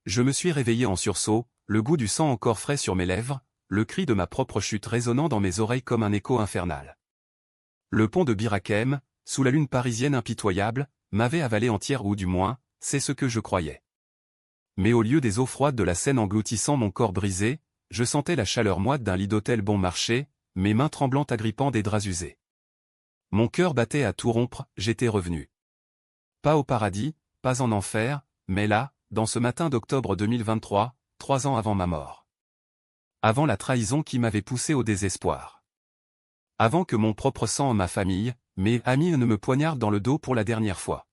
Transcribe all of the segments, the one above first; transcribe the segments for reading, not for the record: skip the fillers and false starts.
Je me suis réveillé en sursaut, le goût du sang encore frais sur mes lèvres, le cri de ma propre chute résonnant dans mes oreilles comme un écho infernal. Le pont de Bir Hakeim, sous la lune parisienne impitoyable, m'avait avalé entière ou du moins, c'est ce que je croyais. Mais au lieu des eaux froides de la Seine engloutissant mon corps brisé, je sentais la chaleur moite d'un lit d'hôtel bon marché, mes mains tremblantes agrippant des draps usés. Mon cœur battait à tout rompre, j'étais revenu. Pas au paradis, pas en enfer, mais là, dans ce matin d'octobre 2023, 3 ans avant ma mort. Avant la trahison qui m'avait poussé au désespoir. Avant que mon propre sang en ma famille, mes amis ne me poignardent dans le dos pour la dernière fois.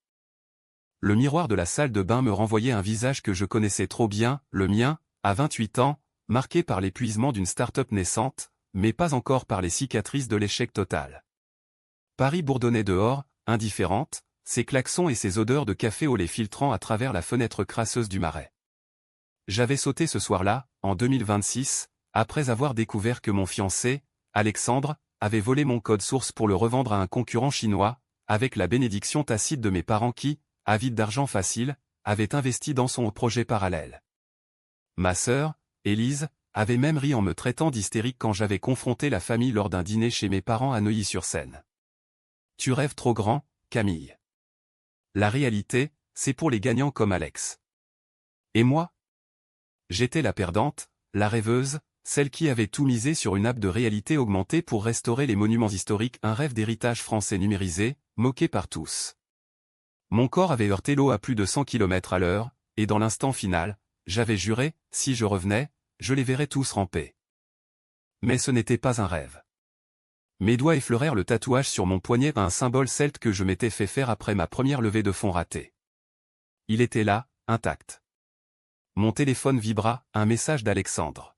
Le miroir de la salle de bain me renvoyait un visage que je connaissais trop bien, le mien, à 28 ans, marqué par l'épuisement d'une start-up naissante, mais pas encore par les cicatrices de l'échec total. Paris bourdonnait dehors, indifférente, ses klaxons et ses odeurs de café au lait filtrant à travers la fenêtre crasseuse du Marais. J'avais sauté ce soir-là, en 2026, après avoir découvert que mon fiancé, Alexandre, avait volé mon code source pour le revendre à un concurrent chinois, avec la bénédiction tacite de mes parents qui, avides d'argent facile, avaient investi dans son projet parallèle. Ma sœur, Élise, avait même ri en me traitant d'hystérique quand j'avais confronté la famille lors d'un dîner chez mes parents à Neuilly-sur-Seine. Tu rêves trop grand, Camille. La réalité, c'est pour les gagnants comme Alex. Et moi? J'étais la perdante, la rêveuse, celle qui avait tout misé sur une app de réalité augmentée pour restaurer les monuments historiques, un rêve d'héritage français numérisé, moqué par tous. Mon corps avait heurté l'eau à plus de 100 km à l'heure, et dans l'instant final, j'avais juré, si je revenais, je les verrais tous ramper. Mais ce n'était pas un rêve. Mes doigts effleurèrent le tatouage sur mon poignet, un symbole celte que je m'étais fait faire après ma première levée de fonds ratée. Il était là, intact. Mon téléphone vibra, un message d'Alexandre.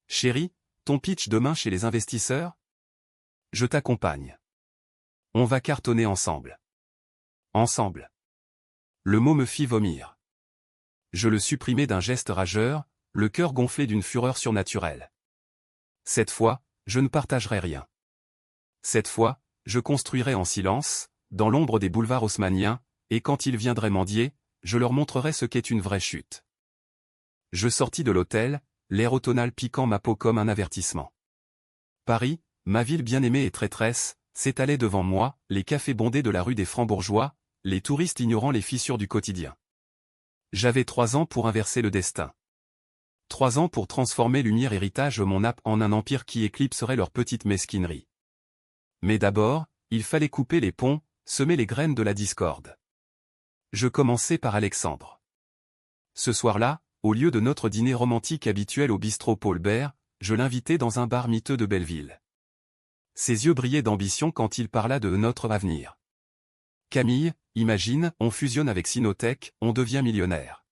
Chérie, ton pitch demain chez les investisseurs? Je t'accompagne. On va cartonner ensemble. Ensemble. Le mot me fit vomir. Je le supprimai d'un geste rageur, le cœur gonflé d'une fureur surnaturelle. Cette fois, je ne partagerai rien. Cette fois, je construirai en silence, dans l'ombre des boulevards haussmanniens, et quand ils viendraient mendier, je leur montrerai ce qu'est une vraie chute. Je sortis de l'hôtel, l'air automnal piquant ma peau comme un avertissement. Paris, ma ville bien-aimée et traîtresse, s'étalait devant moi, les cafés bondés de la rue des Francs-Bourgeois, les touristes ignorant les fissures du quotidien. J'avais 3 ans pour inverser le destin. 3 ans pour transformer Lumière Héritage mon app en un empire qui éclipserait leur petite mesquinerie. Mais d'abord, il fallait couper les ponts, semer les graines de la discorde. Je commençai par Alexandre. Ce soir-là, au lieu de notre dîner romantique habituel au bistrot Paul Bert, je l'invitai dans un bar miteux de Belleville. Ses yeux brillaient d'ambition quand il parla de notre avenir. Camille, imagine, on fusionne avec Sinotech, on devient millionnaire.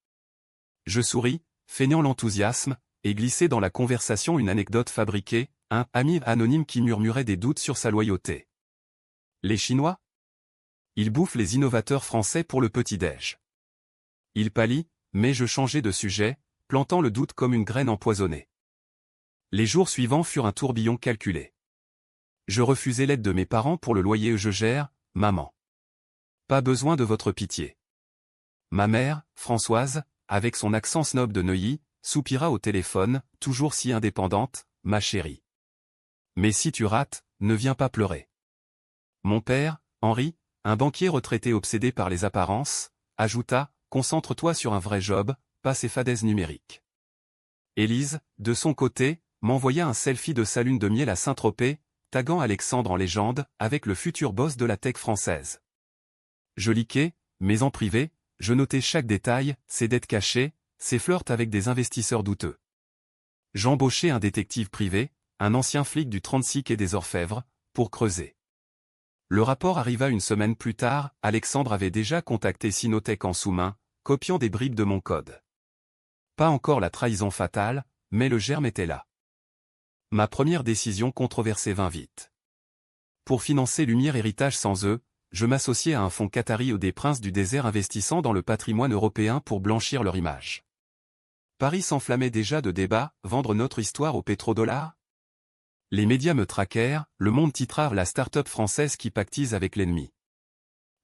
Je souris, feignant l'enthousiasme, et glissai dans la conversation une anecdote fabriquée, un ami anonyme qui murmurait des doutes sur sa loyauté. Les Chinois? Ils bouffent les innovateurs français pour le petit-déj. Il pâlit, mais je changeai de sujet, plantant le doute comme une graine empoisonnée. Les jours suivants furent un tourbillon calculé. Je refusai l'aide de mes parents pour le loyer, je gère, maman. Pas besoin de votre pitié. Ma mère, Françoise, avec son accent snob de Neuilly, soupira au téléphone, toujours si indépendante, ma chérie. Mais si tu rates, ne viens pas pleurer. Mon père, Henri, un banquier retraité obsédé par les apparences, ajouta, concentre-toi sur un vrai job, pas ces fadaises numériques. Élise, de son côté, m'envoya un selfie de sa lune de miel à Saint-Tropez, taguant Alexandre en légende, avec le futur boss de la tech française. Je liquais, mais en privé, je notais chaque détail, ses dettes cachées, ses flirts avec des investisseurs douteux. J'embauchai un détective privé, un ancien flic du 36 quai des Orfèvres, pour creuser. Le rapport arriva une semaine plus tard, Alexandre avait déjà contacté Sinotech en sous-main, copiant des bribes de mon code. Pas encore la trahison fatale, mais le germe était là. Ma première décision controversée vint vite. Pour financer Lumière Héritage sans eux, je m'associai à un fonds qatari des princes du désert investissant dans le patrimoine européen pour blanchir leur image. Paris s'enflammait déjà de débats, vendre notre histoire au pétrodollar? Les médias me traquèrent, Le Monde titra la start-up française qui pactise avec l'ennemi.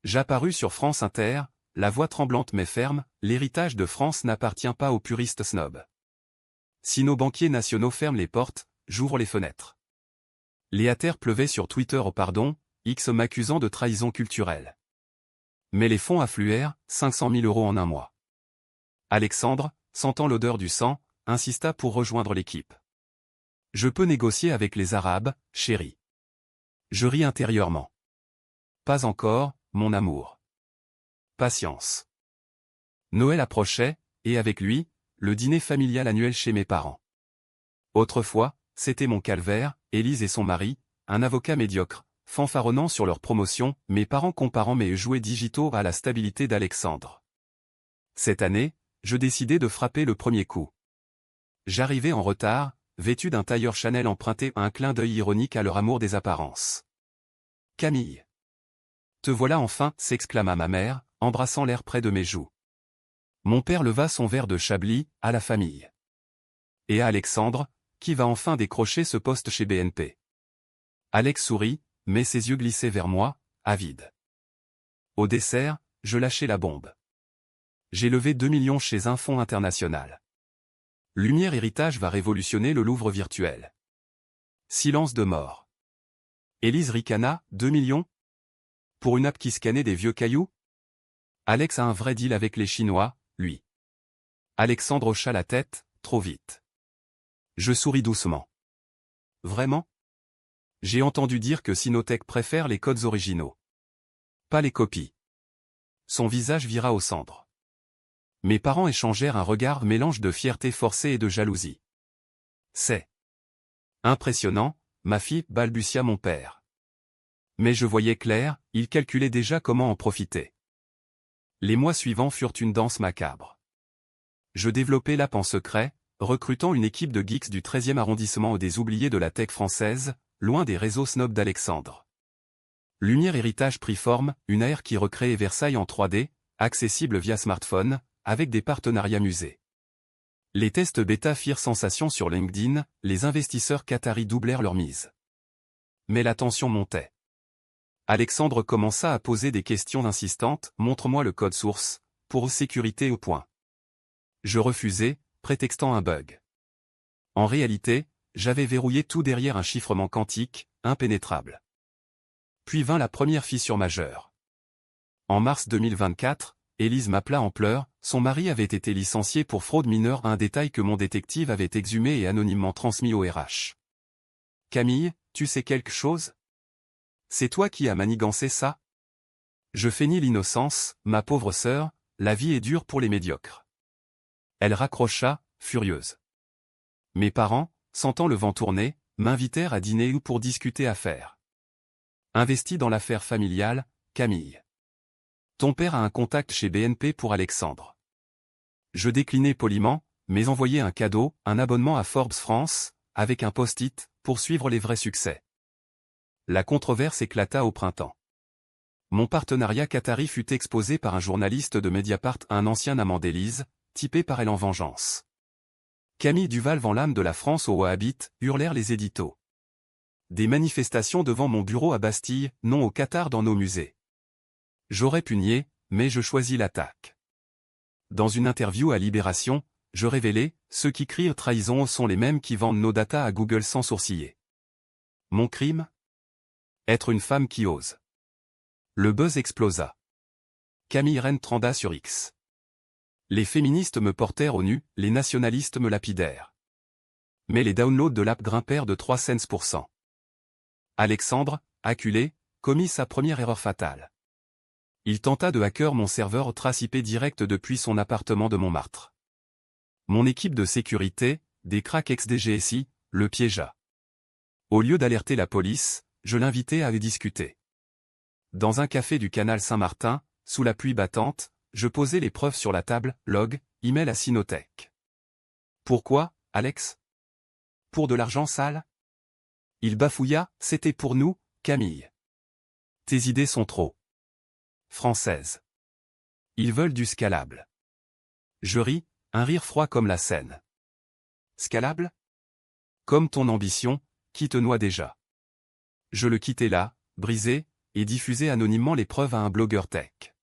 J'apparus sur France Inter, la voix tremblante mais ferme, l'héritage de France n'appartient pas aux puristes snobs. Si nos banquiers nationaux ferment les portes, j'ouvre les fenêtres. Les haters pleuvaient sur Twitter au pardon, X m'accusant de trahison culturelle. Mais les fonds affluèrent, 500 000 € en un mois. Alexandre, sentant l'odeur du sang, insista pour rejoindre l'équipe. Je peux négocier avec les Arabes, chérie. Je ris intérieurement. Pas encore, mon amour. Patience. Noël approchait, et avec lui, le dîner familial annuel chez mes parents. Autrefois, c'était mon calvaire, Élise et son mari, un avocat médiocre, fanfaronnant sur leur promotion, mes parents comparant mes jouets digitaux à la stabilité d'Alexandre. Cette année, je décidai de frapper le premier coup. J'arrivais en retard, vêtu d'un tailleur Chanel emprunté à un clin d'œil ironique à leur amour des apparences. « Camille. Te voilà enfin » s'exclama ma mère, embrassant l'air près de mes joues. Mon père leva son verre de Chablis, à la famille. Et à Alexandre, qui va enfin décrocher ce poste chez BNP. Alex sourit, mais ses yeux glissaient vers moi, avides. Au dessert, je lâchai la bombe. J'ai levé 2 millions chez un fonds international. Lumière Héritage va révolutionner le Louvre virtuel. Silence de mort. Élise ricana, 2 millions? Pour une app qui scannait des vieux cailloux? Alex a un vrai deal avec les Chinois, lui. Alexandre hocha la tête, trop vite. Je souris doucement. Vraiment? J'ai entendu dire que Sinotech préfère les codes originaux. Pas les copies. Son visage vira au centre. Mes parents échangèrent un regard mélange de fierté forcée et de jalousie. C'est impressionnant, ma fille, balbutia mon père. Mais je voyais clair, il calculait déjà comment en profiter. Les mois suivants furent une danse macabre. Je développais l'app en secret, recrutant une équipe de geeks du 13e arrondissement ou des oubliés de la tech française, loin des réseaux snobs d'Alexandre. Lumière Héritage prit forme, une AR qui recréait Versailles en 3D, accessible via smartphone, avec des partenariats musées. Les tests bêta firent sensation sur LinkedIn, les investisseurs qataris doublèrent leur mise. Mais la tension montait. Alexandre commença à poser des questions insistantes, « Montre-moi le code source, pour sécurité au point. » Je refusai, prétextant un bug. En réalité, j'avais verrouillé tout derrière un chiffrement quantique, impénétrable. Puis vint la première fissure majeure. En mars 2024, Élise m'appela en pleurs, son mari avait été licencié pour fraude mineure, un détail que mon détective avait exhumé et anonymement transmis au RH. « Camille, tu sais quelque chose? C'est toi qui as manigancé ça? » Je feignis l'innocence, ma pauvre sœur, la vie est dure pour les médiocres. Elle raccrocha, furieuse. Mes parents, sentant le vent tourner, m'invitèrent à dîner pour discuter affaires. Investi dans l'affaire familiale, Camille. Ton père a un contact chez BNP pour Alexandre. Je déclinai poliment, mais envoyai un cadeau, un abonnement à Forbes France, avec un post-it, pour suivre les vrais succès. La controverse éclata au printemps. Mon partenariat qatari fut exposé par un journaliste de Mediapart à un ancien amant d'Élise, typé par elle en vengeance. Camille Duval vend l'âme de la France aux wahhabites, hurlèrent les éditos. Des manifestations devant mon bureau à Bastille, non au Qatar dans nos musées. J'aurais pu nier, mais je choisis l'attaque. Dans une interview à Libération, je révélai, ceux qui crient trahison sont les mêmes qui vendent nos datas à Google sans sourciller. Mon crime? Être une femme qui ose. Le buzz explosa. Camille Reine tranda sur X. Les féministes me portèrent au nu, les nationalistes me lapidèrent. Mais les downloads de l'app grimpèrent de 3 cents%. Alexandre, acculé, commit sa première erreur fatale. Il tenta de hacker mon serveur Trace IP direct depuis son appartement de Montmartre. Mon équipe de sécurité, des cracks ex-DGSI, le piégea. Au lieu d'alerter la police, je l'invitai à y discuter. Dans un café du canal Saint-Martin, sous la pluie battante, je posai les preuves sur la table, log, email à Sinotech. Pourquoi, Alex? Pour de l'argent sale? Il bafouilla, c'était pour nous, Camille. Tes idées sont trop françaises. Ils veulent du scalable. Je ris, un rire froid comme la Seine. Scalable? Comme ton ambition, qui te noie déjà. Je le quittai là, brisé, et diffusai anonymement les preuves à un blogueur tech.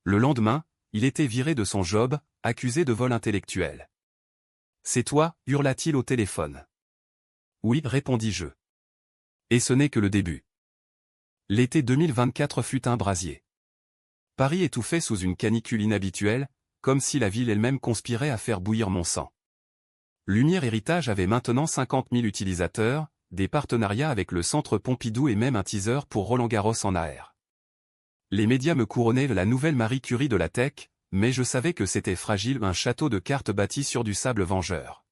Le lendemain, il était viré de son job, accusé de vol intellectuel. « C'est toi » hurla-t-il au téléphone. « Oui » répondis-je. Et ce n'est que le début. L'été 2024 fut un brasier. Paris étouffait sous une canicule inhabituelle, comme si la ville elle-même conspirait à faire bouillir mon sang. Lumière Héritage avait maintenant 50 000 utilisateurs, des partenariats avec le Centre Pompidou et même un teaser pour Roland-Garros en AR. Les médias me couronnaient la nouvelle Marie Curie de la tech, mais je savais que c'était fragile, un château de cartes bâti sur du sable vengeur.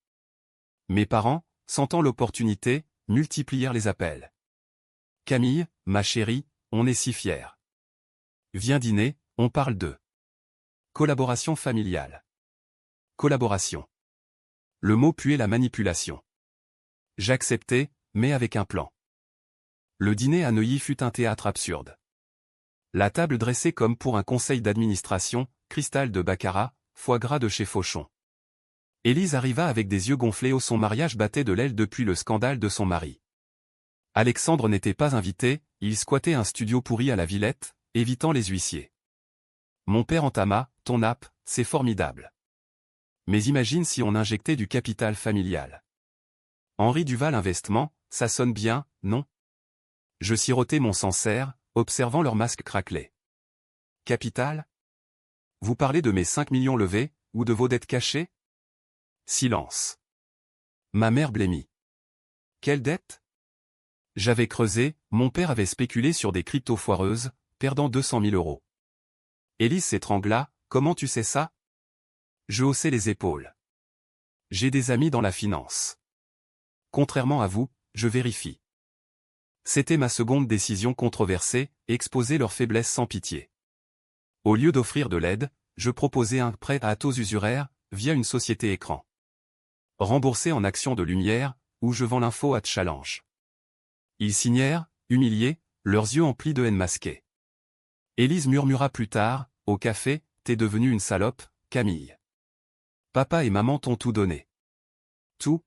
Mes parents, sentant l'opportunité, multiplièrent les appels. « Camille, ma chérie, on est si fiers. Viens dîner, on parle de collaboration familiale. » Collaboration. Le mot puait la manipulation. J'acceptai, mais avec un plan. Le dîner à Neuilly fut un théâtre absurde. La table dressée comme pour un conseil d'administration, cristal de baccarat, foie gras de chez Fauchon. Élise arriva avec des yeux gonflés où son mariage battait de l'aile depuis le scandale de son mari. Alexandre n'était pas invité, il squattait un studio pourri à la Villette, évitant les huissiers. Mon père entama, « Ton nappe, c'est formidable. Mais imagine si on injectait du capital familial. Henri Duval Investissement, ça sonne bien, non ?» Je sirotai mon Sancerre, observant leur masque craquelé. « Capital ? Vous parlez de mes 5 millions levés, ou de vos dettes cachées ?» Silence. Ma mère blêmit. « Quelle dette ? » J'avais creusé, mon père avait spéculé sur des cryptos foireuses, perdant 200 000 euros. Élise s'étrangla, « Comment tu sais ça ?» Je haussai les épaules. J'ai des amis dans la finance. Contrairement à vous, je vérifie. C'était ma seconde décision controversée, exposer leurs faiblesses sans pitié. Au lieu d'offrir de l'aide, je proposais un prêt à taux usuraires, via une société écran. Remboursé en actions de lumière, où je vends l'info à challenge. Ils signèrent, humiliés, leurs yeux emplis de haine masquée. Élise murmura plus tard, au café, « T'es devenue une salope, Camille. Papa et maman t'ont tout donné. » Tout ?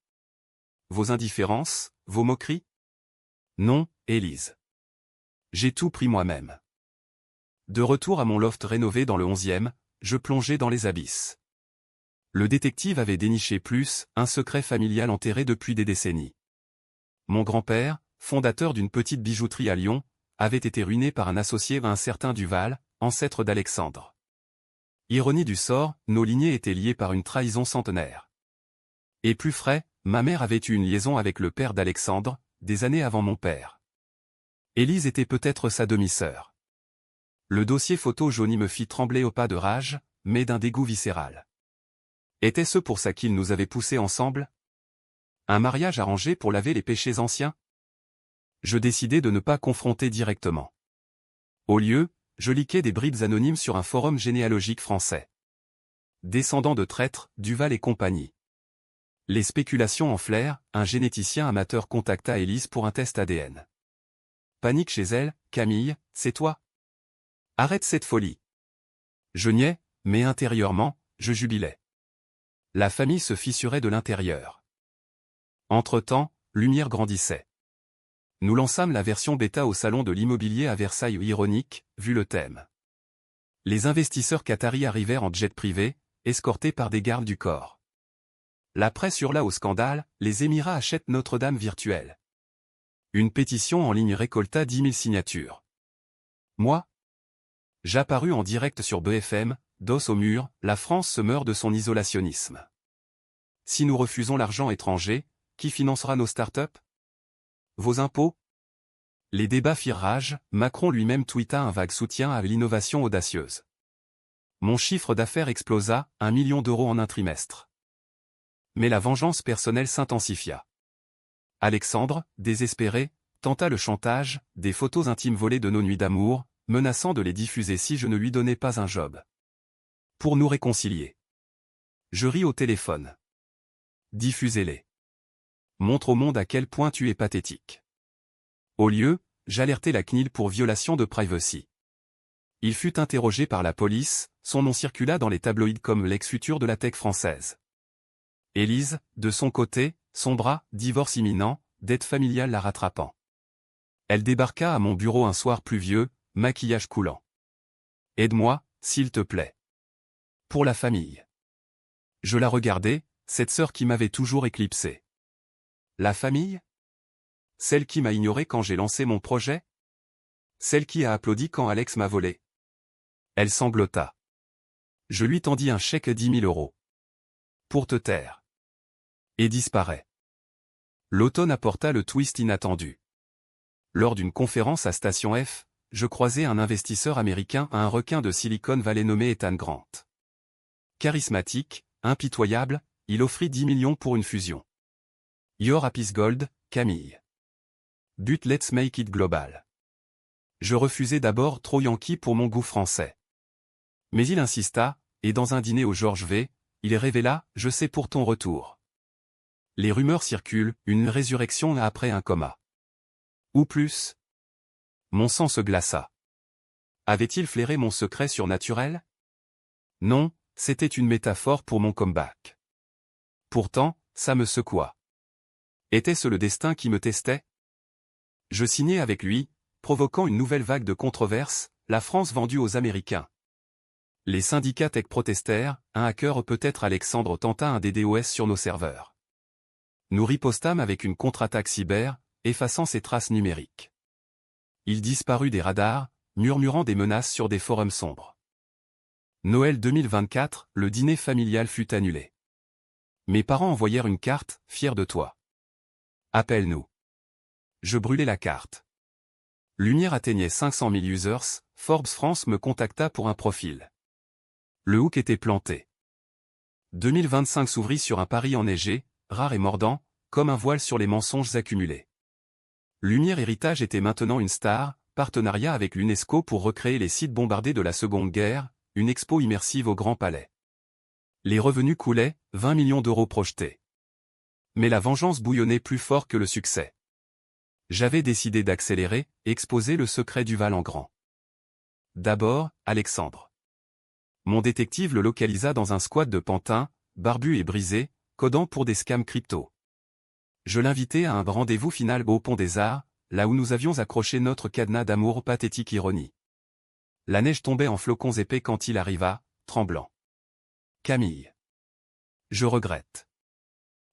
Vos indifférences, vos moqueries ? Non, Élise. J'ai tout pris moi-même. De retour à mon loft rénové dans le 11e, je plongeais dans les abysses. Le détective avait déniché un secret familial enterré depuis des décennies. Mon grand-père, fondateur d'une petite bijouterie à Lyon, avait été ruiné par un associé à un certain Duval, ancêtre d'Alexandre. Ironie du sort, nos lignées étaient liées par une trahison centenaire. Et plus frais, ma mère avait eu une liaison avec le père d'Alexandre, des années avant mon père. Élise était peut-être sa demi-sœur. Le dossier photo jauni me fit trembler au pas de rage, mais d'un dégoût viscéral. Était-ce pour ça qu'ils nous avaient poussés ensemble ? Un mariage arrangé pour laver les péchés anciens ? Je décidai de ne pas confronter directement. Au lieu, je liquais des bribes anonymes sur un forum généalogique français. Descendants de traîtres, Duval et compagnie. Les spéculations enflèrent, un généticien amateur contacta Élise pour un test ADN. Panique chez elle, « Camille, c'est toi ? Arrête cette folie. » Je niais, mais intérieurement, je jubilais. La famille se fissurait de l'intérieur. Entre-temps, Lumière grandissait. Nous lançâmes la version bêta au salon de l'immobilier à Versailles ironique, vu le thème. Les investisseurs qataris arrivèrent en jet privé, escortés par des gardes du corps. La presse hurla au scandale, les Émirats achètent Notre-Dame virtuelle. Une pétition en ligne récolta 10 000 signatures. Moi ? J'apparus en direct sur BFM, dos au mur, la France se meurt de son isolationnisme. Si nous refusons l'argent étranger, qui financera nos startups ? Vos impôts ? Les débats firent rage, Macron lui-même tweeta un vague soutien à l'innovation audacieuse. Mon chiffre d'affaires explosa, 1 million d'euros en un trimestre. Mais la vengeance personnelle s'intensifia. Alexandre, désespéré, tenta le chantage, des photos intimes volées de nos nuits d'amour, menaçant de les diffuser si je ne lui donnais pas un job. Pour nous réconcilier. Je ris au téléphone. Diffusez-les. Montre au monde à quel point tu es pathétique. Au lieu, j'alertai la CNIL pour violation de privacy. Il fut interrogé par la police, son nom circula dans les tabloïds comme l'ex-futur de la tech française. Élise, de son côté, sombra, divorce imminent, dette familiale la rattrapant. Elle débarqua à mon bureau un soir pluvieux, maquillage coulant. « Aide-moi, s'il te plaît. Pour la famille. Je la regardais, cette sœur qui m'avait toujours éclipsé. La famille? Celle qui m'a ignoré quand j'ai lancé mon projet? Celle qui a applaudi quand Alex m'a volé? Elle sanglota. Je lui tendis un chèque 10 000 €. Pour te taire. Et disparaît. L'automne apporta le twist inattendu. Lors d'une conférence à Station F, je croisai un investisseur américain à un requin de Silicon Valley nommé Ethan Grant. Charismatique, impitoyable, il offrit 10 millions pour une fusion. Your Happy's Gold, Camille. But let's make it global. Je refusai d'abord trop yankee pour mon goût français. Mais il insista, et dans un dîner au George V, il révéla « Je sais pour ton retour ». Les rumeurs circulent, une résurrection après un coma. Ou plus. Mon sang se glaça. Avait-il flairé mon secret surnaturel? Non, c'était une métaphore pour mon comeback. Pourtant, ça me secoua. Était-ce le destin qui me testait? Je signai avec lui, provoquant une nouvelle vague de controverses, la France vendue aux Américains. Les syndicats tech protestèrent, un hacker peut-être Alexandre tenta un DDoS sur nos serveurs. Nous ripostâmes avec une contre-attaque cyber, effaçant ses traces numériques. Il disparut des radars, murmurant des menaces sur des forums sombres. Noël 2024, le dîner familial fut annulé. Mes parents envoyèrent une carte, fiers de toi. Appelle-nous. Je brûlai la carte. Lumière atteignait 500 000 users, Forbes France me contacta pour un profil. Le hook était planté. 2025 s'ouvrit sur un Paris enneigé, rare et mordant, comme un voile sur les mensonges accumulés. Lumière Héritage était maintenant une star, partenariat avec l'UNESCO pour recréer les sites bombardés de la Seconde Guerre, une expo immersive au Grand Palais. Les revenus coulaient, 20 millions d'euros projetés. Mais la vengeance bouillonnait plus fort que le succès. J'avais décidé d'accélérer, exposer le secret du Val en grand. D'abord, Alexandre. Mon détective le localisa dans un squat de Pantin, barbu et brisé, codant pour des scams crypto. Je l'invitai à un rendez-vous final au Pont des Arts, là où nous avions accroché notre cadenas d'amour pathétique ironie. La neige tombait en flocons épais quand il arriva, tremblant. Camille. Je regrette.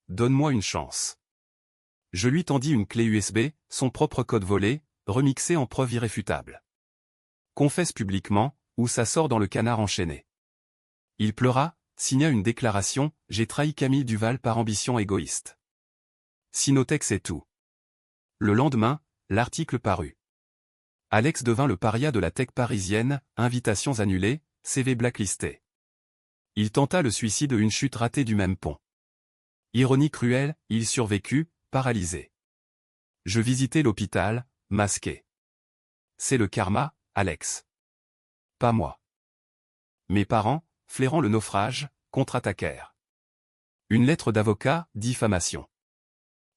Donne-moi une chance. Je lui tendis une clé USB, son propre code volé, remixé en preuve irréfutable. Confesse publiquement, ou ça sort dans le canard enchaîné. Il pleura, signa une déclaration, j'ai trahi Camille Duval par ambition égoïste. Sinotex et tout. Le lendemain, l'article parut. Alex devint le paria de la tech parisienne, invitations annulées, CV blacklisté. Il tenta le suicide une chute ratée du même pont. Ironie cruelle, il survécut, paralysé. Je visitai l'hôpital, masqué. C'est le karma, Alex. Pas moi. Mes parents, flairant le naufrage, contre-attaquèrent. Une lettre d'avocat, diffamation.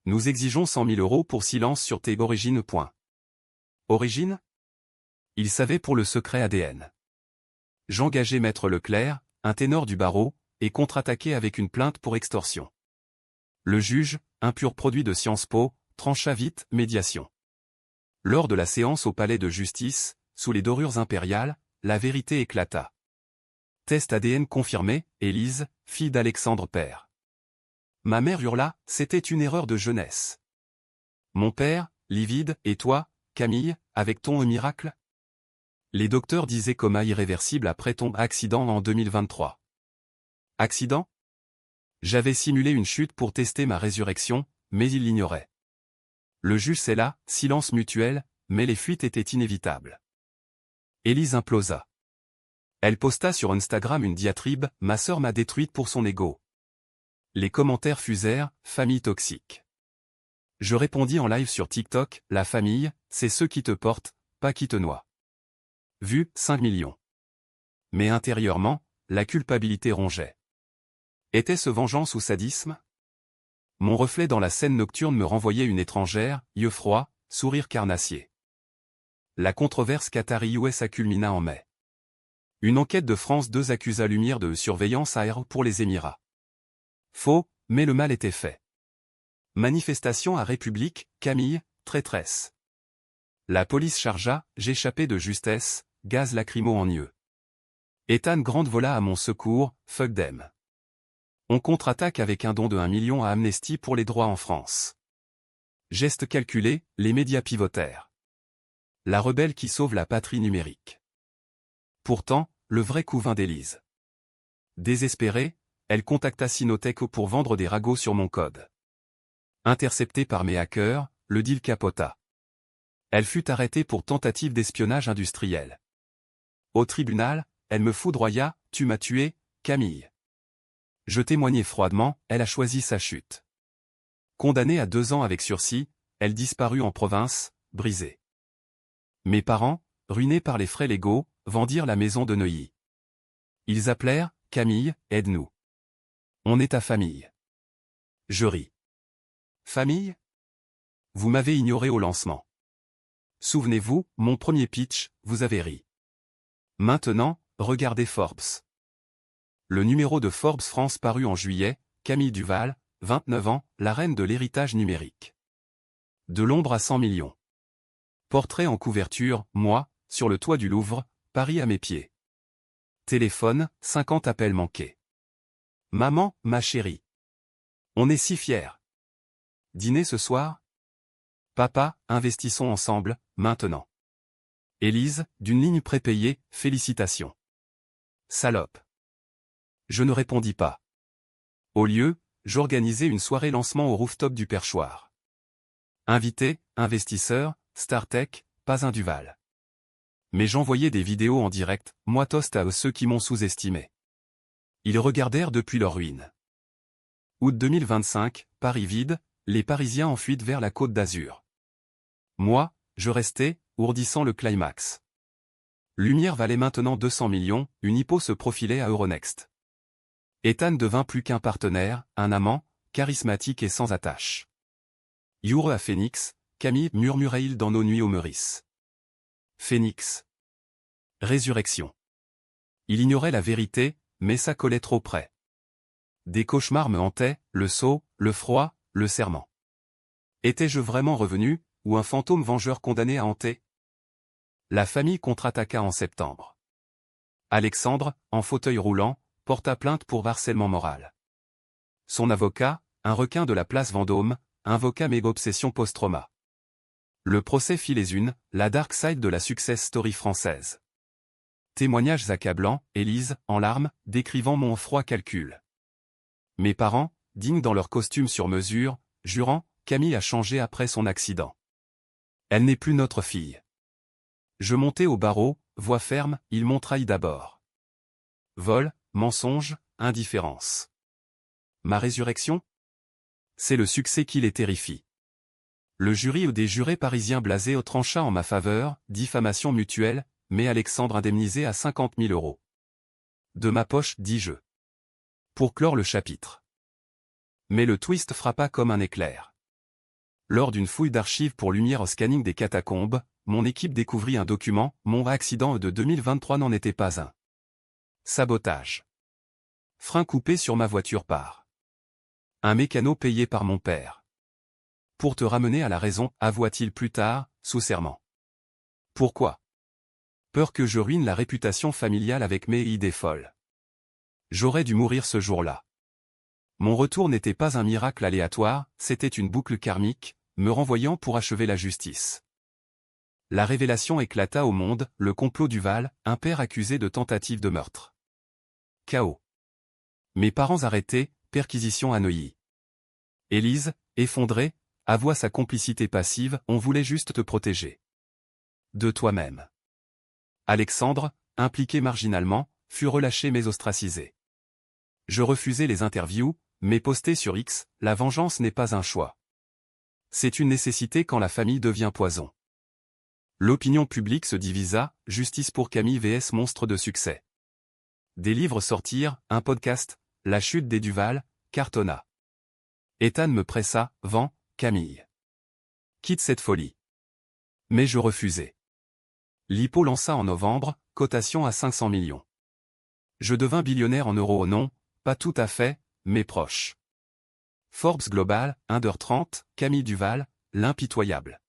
Nous exigeons 100 000 € pour silence sur tes origines. Origine? Il savait pour le secret ADN. J'engageai Maître Leclerc, un ténor du barreau, et contre-attaquai avec une plainte pour extorsion. Le juge, un pur produit de Sciences Po, trancha vite, médiation. Lors de la séance au palais de justice, sous les dorures impériales, la vérité éclata. Test ADN confirmé, Élise, fille d'Alexandre père. Ma mère hurla, c'était une erreur de jeunesse. Mon père, livide, et toi, Camille, avec ton miracle? Les docteurs disaient coma irréversible après ton accident en 2023. Accident? J'avais simulé une chute pour tester ma résurrection, mais il l'ignorait. Le juge scella, silence mutuel, mais les fuites étaient inévitables. Élise implosa. Elle posta sur Instagram une diatribe, ma sœur m'a détruite pour son ego. Les commentaires fusèrent, famille toxique. Je répondis en live sur TikTok, la famille, c'est ceux qui te portent, pas qui te noient. Vues, 5 millions. Mais intérieurement, la culpabilité rongeait. Était-ce vengeance ou sadisme? Mon reflet dans la scène nocturne me renvoyait une étrangère, yeux froids, sourire carnassier. La controverse Qatari-US culmina en mai. Une enquête de France 2 accusa Lumière de surveillance aérienne pour les Émirats. Faux, mais le mal était fait. Manifestation à République, Camille, traîtresse. La police chargea, j'échappais de justesse, gaz lacrymo en yeux. Ethan Grant vola à mon secours, fuck them. On contre-attaque avec un don de 1 million à Amnesty pour les droits en France. Geste calculé, les médias pivotèrent. La rebelle qui sauve la patrie numérique. Pourtant, le vrai couvain d'Élise. Désespérée, elle contacta Sinotech pour vendre des ragots sur mon code. Interceptée par mes hackers, le deal capota. Elle fut arrêtée pour tentative d'espionnage industriel. Au tribunal, elle me foudroya, « Tu m'as tué, Camille ». Je témoignai froidement, elle a choisi sa chute. Condamnée à 2 ans avec sursis, elle disparut en province, brisée. Mes parents, ruinés par les frais légaux, vendirent la maison de Neuilly. Ils appelèrent, « Camille, aide-nous. On est ta famille ». Je ris. Famille? Vous m'avez ignoré au lancement. Souvenez-vous, mon premier pitch, vous avez ri. Maintenant, regardez Forbes. Le numéro de Forbes France paru en juillet, Camille Duval, 29 ans, la reine de l'héritage numérique. De l'ombre à 100 millions. Portrait en couverture, moi, sur le toit du Louvre, Paris à mes pieds. Téléphone, 50 appels manqués. Maman, ma chérie. On est si fiers. Dîner ce soir? Papa, investissons ensemble, maintenant. Élise, d'une ligne prépayée, félicitations. Salope. Je ne répondis pas. Au lieu, j'organisai une soirée lancement au rooftop du Perchoir. Invités, investisseurs, StarTech, pas un Duval. Mais j'envoyais des vidéos en direct, moi toast à ceux qui m'ont sous-estimé. Ils regardèrent depuis leur ruine. Août 2025, Paris vide, les Parisiens en fuite vers la Côte d'Azur. Moi, je restais, ourdissant le climax. Lumière valait maintenant 200 millions, une hypo se profilait à Euronext. Ethan devint plus qu'un partenaire, un amant, charismatique et sans attache. Youre à Phoenix, Camille, murmurait-il dans nos nuits au Meurice. Phoenix. Résurrection. Il ignorait la vérité, mais ça collait trop près. Des cauchemars me hantaient, le saut, le froid, le serment. Étais-je vraiment revenu, ou un fantôme vengeur condamné à hanter? La famille contre-attaqua en septembre. Alexandre, en fauteuil roulant, porta plainte pour harcèlement moral. Son avocat, un requin de la place Vendôme, invoqua mes obsessions post-trauma. Le procès fit les unes, la dark side de la success story française. Témoignages accablants, Élise, en larmes, décrivant mon froid calcul. Mes parents, dignes dans leur costume sur mesure, jurant, Camille a changé après son accident. Elle n'est plus notre fille. Je montai au barreau, voix ferme, ils m'ont trahi d'abord. Vol, mensonge, indifférence. Ma résurrection? C'est le succès qui les terrifie. Le jury ou des jurés parisiens blasés au trancha en ma faveur, diffamation mutuelle, mais Alexandre indemnisé à 50 000 €. De ma poche, dis-je. Pour clore le chapitre. Mais le twist frappa comme un éclair. Lors d'une fouille d'archives pour lumière au scanning des catacombes, mon équipe découvrit un document, mon accident de 2023 n'en était pas un. Sabotage. Frein coupé sur ma voiture par un mécano payé par mon père. Pour te ramener à la raison, avoua-t-il plus tard, sous serment. Pourquoi? Peur que je ruine la réputation familiale avec mes idées folles. J'aurais dû mourir ce jour-là. Mon retour n'était pas un miracle aléatoire, c'était une boucle karmique, me renvoyant pour achever la justice. La révélation éclata au monde, le complot Duval, un père accusé de tentative de meurtre. Chaos. Mes parents arrêtés, perquisition à Neuilly. Élise, effondrée, avoua sa complicité passive, on voulait juste te protéger. De toi-même. Alexandre, impliqué marginalement, fut relâché mais ostracisé. Je refusai les interviews, mais posté sur X, la vengeance n'est pas un choix. C'est une nécessité quand la famille devient poison. L'opinion publique se divisa, justice pour Camille vs monstre de succès. Des livres sortirent, un podcast, La chute des Duval, cartonna. Ethan me pressa, vends, Camille. Quitte cette folie. Mais je refusai. L'hypo lança en novembre, cotation à 500 millions. Je devins billionnaire en euros, non, pas tout à fait, mais proche. Forbes Global, 1h30, Camille Duval, l'impitoyable.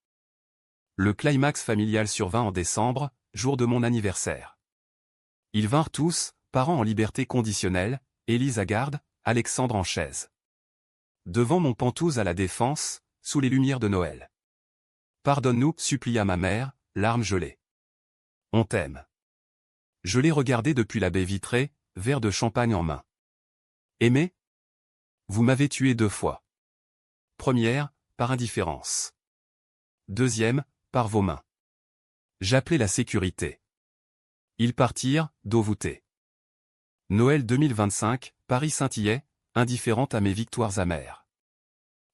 Le climax familial survint en décembre, jour de mon anniversaire. Ils vinrent tous, parents en liberté conditionnelle, Élise à garde, Alexandre en chaise. Devant mon Pentouze à la défense, sous les lumières de Noël. Pardonne-nous, supplia ma mère, larmes gelées. On t'aime. Je l'ai regardé depuis la baie vitrée, verre de champagne en main. Aimé? Vous m'avez tué 2 fois. Première, par indifférence. Deuxième, par vos mains. J'appelais la sécurité. Ils partirent, dos voûté. Noël 2025, Paris scintillait, indifférente à mes victoires amères.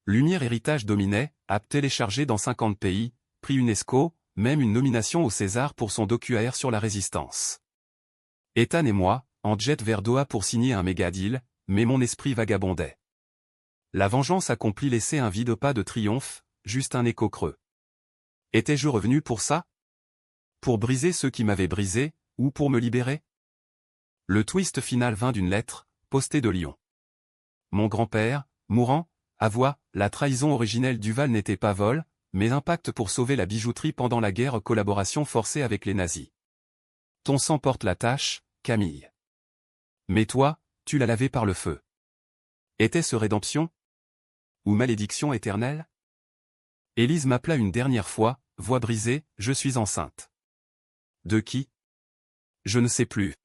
Lumière Héritage dominait, app téléchargé dans 50 pays, prix UNESCO, même une nomination au César pour son documentaire sur la résistance. Ethan et moi, en jet vers Doha pour signer un méga deal, mais mon esprit vagabondait. La vengeance accomplie laissait un vide pas de triomphe, juste un écho creux. Étais-je revenu pour ça? Pour briser ceux qui m'avaient brisé, ou pour me libérer? Le twist final vint d'une lettre, postée de Lyon. Mon grand-père, mourant, avoua, la trahison originelle d'Uval n'était pas vol, mais un pacte pour sauver la bijouterie pendant la guerre, collaboration forcée avec les nazis. Ton sang porte la tache, Camille. Mais toi, tu l'as lavé par le feu. Était-ce rédemption? Ou malédiction éternelle? Élise m'appela une dernière fois, voix brisée, je suis enceinte. De qui? Je ne sais plus.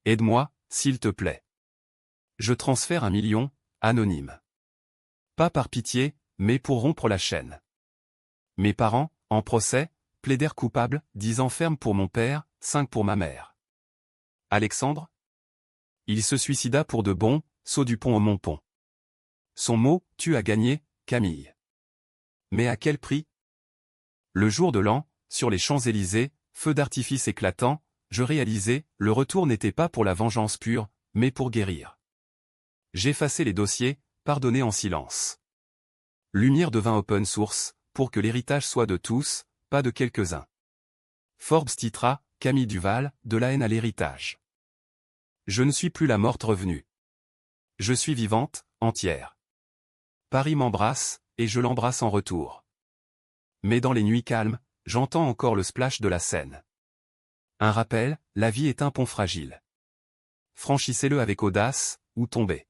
Aide-moi, s'il te plaît. Je transfère 1 million, anonyme. Pas par pitié, mais pour rompre la chaîne. Mes parents, en procès, plaidèrent coupables, 10 ans ferme pour mon père, 5 pour ma mère. Alexandre? Il se suicida pour de bon, saut du pont au Montpont. Son mot, tu as gagné, Camille. Mais à quel prix? Le jour de l'an, sur les Champs-Élysées, feu d'artifice éclatant, je réalisai, le retour n'était pas pour la vengeance pure, mais pour guérir. J'effaçai les dossiers, pardonnai en silence. Lumière devint open source, pour que l'héritage soit de tous, pas de quelques-uns. Forbes titra, Camille Duval, de la haine à l'héritage. Je ne suis plus la morte revenue. Je suis vivante, entière. Paris m'embrasse, et je l'embrasse en retour. Mais dans les nuits calmes, j'entends encore le splash de la Seine. Un rappel, la vie est un pont fragile. Franchissez-le avec audace, ou tombez.